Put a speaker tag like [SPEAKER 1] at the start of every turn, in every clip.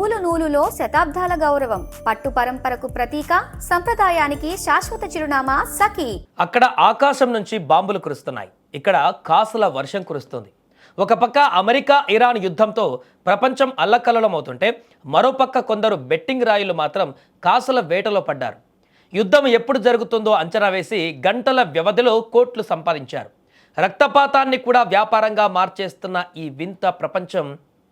[SPEAKER 1] నూలు నూలులో శతాబ్దాల గౌరవం, పట్టు పరంపరకు ప్రతీక, సంప్రదాయానికి శాశ్వత చిరునామా సఖీ.
[SPEAKER 2] అక్కడ ఆకాశం నుంచి బాంబులు కురుస్తున్నాయి, ఇక్కడ కాసుల వర్షం కురుస్తుంది. ఒక పక్క అమెరికా ఇరాన్ యుద్ధంతో ప్రపంచం అల్లకల్లోలమవుతుంటే మరోపక్క కొందరు బెట్టింగ్ రాయులు మాత్రం కాసుల వేటలో పడ్డారు. యుద్ధం ఎప్పుడు జరుగుతుందో అంచనా వేసి గంటల వ్యవధిలో కోట్లు సంపాదించారు. రక్తపాతాన్ని కూడా వ్యాపారంగా మార్చేస్తున్న ఈ వింత ప్రపంచం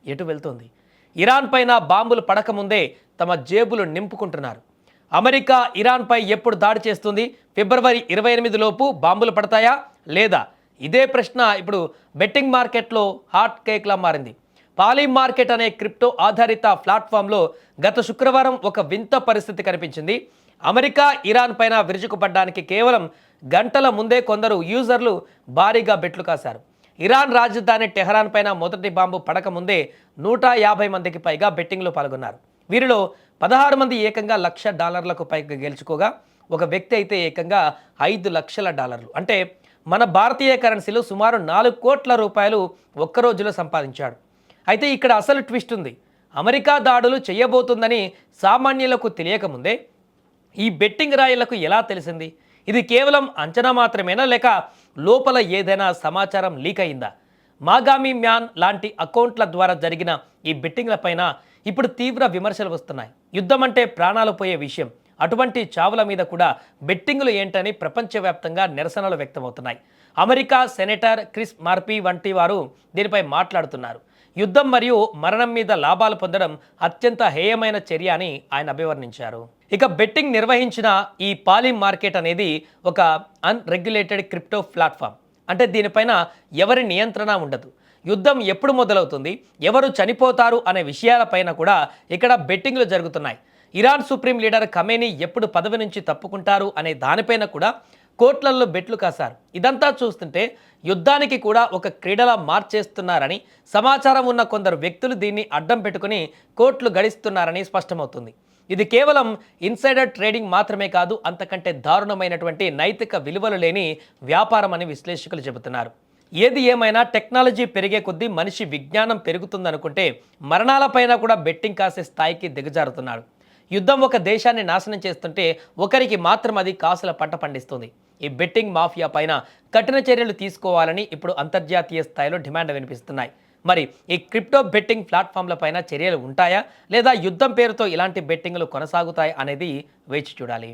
[SPEAKER 2] ఎటు వెళ్తుంది? ఇరాన్ పైన బాంబులు పడకముందే తమ జేబులు నింపుకుంటున్నారు. అమెరికా ఇరాన్పై ఎప్పుడు దాడి చేస్తుంది? ఫిబ్రవరి 28 లోపు బాంబులు పడతాయా లేదా? ఇదే ప్రశ్న ఇప్పుడు బెట్టింగ్ మార్కెట్లో హాట్ కేక్లా మారింది. పాలీ మార్కెట్ అనే క్రిప్టో ఆధారిత ప్లాట్ఫామ్లో గత శుక్రవారం ఒక వింత పరిస్థితి కనిపించింది. అమెరికా ఇరాన్ పైన విరుచుకుపడ్డానికి కేవలం గంటల ముందే కొందరు యూజర్లు భారీగా బెట్లు కాశారు. ఇరాన్ రాజధాని టెహరాన్ పైన మొదటి బాంబు పడక ముందే 150 మందికి పైగా బెట్టింగ్లో పాల్గొన్నారు. వీరిలో 16 మంది ఏకంగా $1,00,000 పైగా గెలుచుకోగా ఒక వ్యక్తి అయితే ఏకంగా $5 లక్షల, అంటే మన భారతీయ కరెన్సీలో సుమారు 4 కోట్ల రూపాయలు ఒక్క రోజులో సంపాదించాడు. అయితే ఇక్కడ అసలు ట్విస్ట్ ఉంది. అమెరికా దాడులు చేయబోతుందని సామాన్యులకు తెలియకముందే ఈ బెట్టింగ్ రాయులకు ఎలా తెలిసింది? ఇది కేవలం అంచనా మాత్రమేనా, లేక లోపల ఏదైనా సమాచారం లీక్ అయిందా? మాగామి మ్యాన్ లాంటి అకౌంట్ల ద్వారా జరిగిన ఈ బెట్టింగ్లపైన ఇప్పుడు తీవ్ర విమర్శలు వస్తున్నాయి. యుద్ధం అంటే ప్రాణాలు పోయే విషయం. అటువంటి చావుల మీద కూడా బెట్టింగులు ఏంటని ప్రపంచవ్యాప్తంగా నిరసనలు వ్యక్తమవుతున్నాయి. అమెరికా సెనేటర్ క్రిస్ మార్పీ వంటి వారు దీనిపై మాట్లాడుతున్నారు. యుద్ధం మరియు మరణం మీద లాభాలు పొందడం అత్యంత హేయమైన చర్య అని ఆయన అభివర్ణించారు. ఇక బెట్టింగ్ నిర్వహించిన ఈ పాలీ మార్కెట్ అనేది ఒక అన్రెగ్యులేటెడ్ క్రిప్టో ప్లాట్ఫామ్. అంటే దీనిపైన ఎవరి నియంత్రణ ఉండదు. యుద్ధం ఎప్పుడు మొదలవుతుంది, ఎవరు చనిపోతారు అనే విషయాలపైన కూడా ఇక్కడ బెట్టింగ్లు జరుగుతున్నాయి. ఇరాన్ సుప్రీం లీడర్ ఖమేనీ ఎప్పుడు పదవి నుంచి తప్పుకుంటారు అనే దానిపైన కూడా కోట్లల్లో బెట్లు కాశారు. ఇదంతా చూస్తుంటే యుద్ధానికి కూడా ఒక క్రీడలా మార్చేస్తున్నారని, సమాచారం ఉన్న కొందరు వ్యక్తులు దీన్ని అడ్డం పెట్టుకుని కోట్లు గడిస్తున్నారని స్పష్టమవుతుంది. ఇది కేవలం ఇన్సైడర్ ట్రేడింగ్ మాత్రమే కాదు, అంతకంటే దారుణమైనటువంటి నైతిక విలువలు లేని వ్యాపారం అని విశ్లేషకులు చెబుతున్నారు. ఏది ఏమైనా టెక్నాలజీ పెరిగే కొద్దీ మనిషి విజ్ఞానం పెరుగుతుందనుకుంటే మరణాలపైన కూడా బెట్టింగ్ కాసే స్థాయికి దిగజారుతున్నాడు. యుద్ధం ఒక దేశాన్ని నాశనం చేస్తుంటే ఒకరికి మాత్రం అది కాసుల పంట పండిస్తుంది. ఈ బెట్టింగ్ మాఫియా పైన కఠిన చర్యలు తీసుకోవాలని ఇప్పుడు అంతర్జాతీయ స్థాయిలో డిమాండ్ వినిపిస్తున్నాయి. మరి ఈ క్రిప్టో బెట్టింగ్ ప్లాట్ఫామ్ల పైన చర్యలు ఉంటాయా, లేదా యుద్ధం పేరుతో ఇలాంటి బెట్టింగ్లు కొనసాగుతాయి అనేది వేచి చూడాలి.